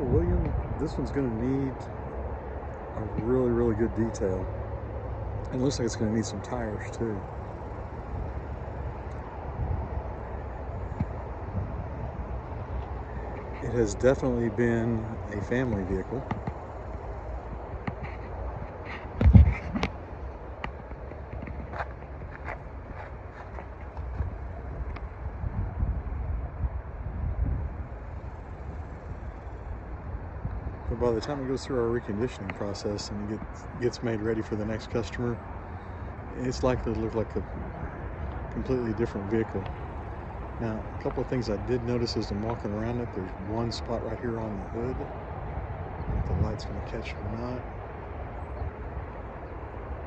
William, this one's going to need a really, really good detail. And it looks like it's going to need some tires too. It has definitely been a family vehicle. But by the time it goes through our reconditioning process and it gets made ready for the next customer, it's likely to look like a completely different vehicle. Now, a couple of things I did notice as I'm walking around it, there's one spot right here on the hood. I don't know if the light's going to catch it or not.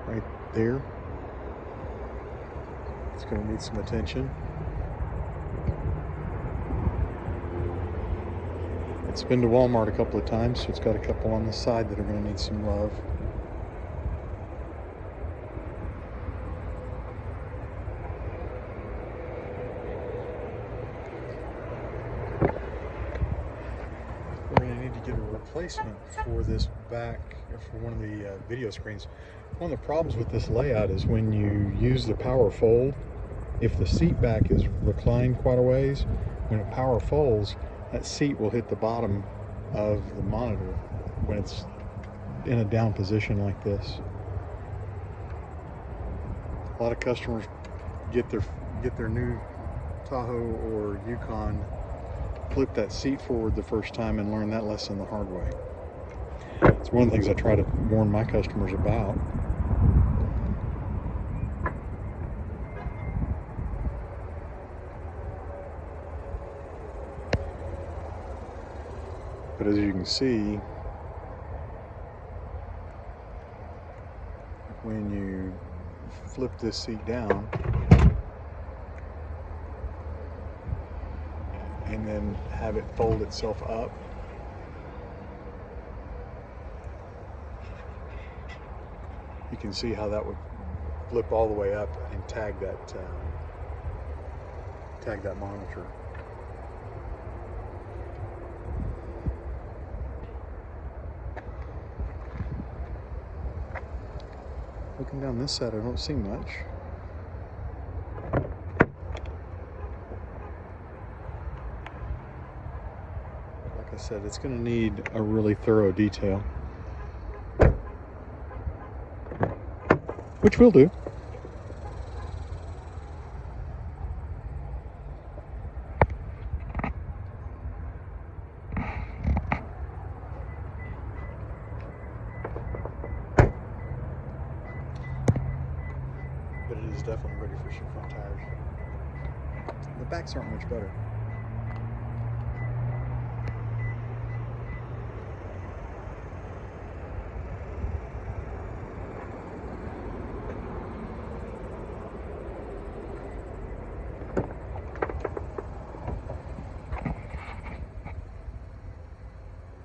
Right there. It's going to need some attention. It's been to Walmart a couple of times, so it's got a couple on the side that are going to need some love. We're going to need to get a replacement for this back, for one of the video screens. One of the problems with this layout is when you use the power fold, if the seat back is reclined quite a ways, when it power folds, that seat will hit the bottom of the monitor when it's in a down position like this. A lot of customers get their new Tahoe or Yukon, flip that seat forward the first time and learn that lesson the hard way. It's one of the things I try to warn my customers about. But as you can see, when you flip this seat down and then have it fold itself up, you can see how that would flip all the way up and tag that monitor. Looking down this side, I don't see much. Like I said, it's going to need a really thorough detail, which we'll do. But it is definitely ready for some front tires. The backs aren't much better.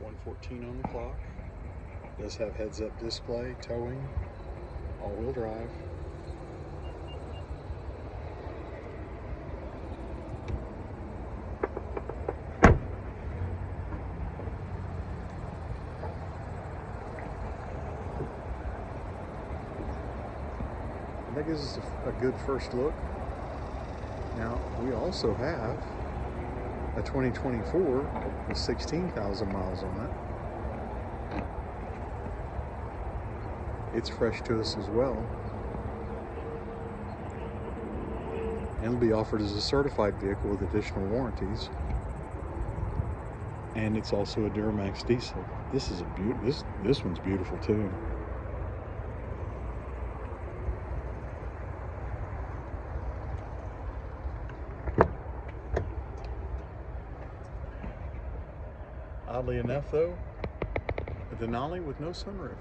$114 on the clock. Does have heads-up display, towing, all-wheel drive. That gives us a good first look. Now, we also have a 2024 with 16,000 miles on it. It's fresh to us as well. And it'll be offered as a certified vehicle with additional warranties. And it's also a Duramax diesel. This is this one's beautiful too. Oddly enough though, a Denali with no sunroof.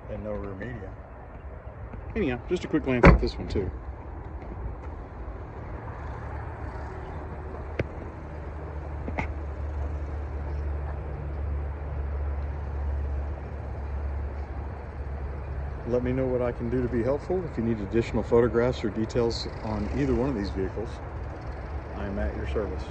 And no rear media. Anyhow, just a quick glance at this one too. Let me know what I can do to be helpful. If you need additional photographs or details on either one of these vehicles, I am at your service.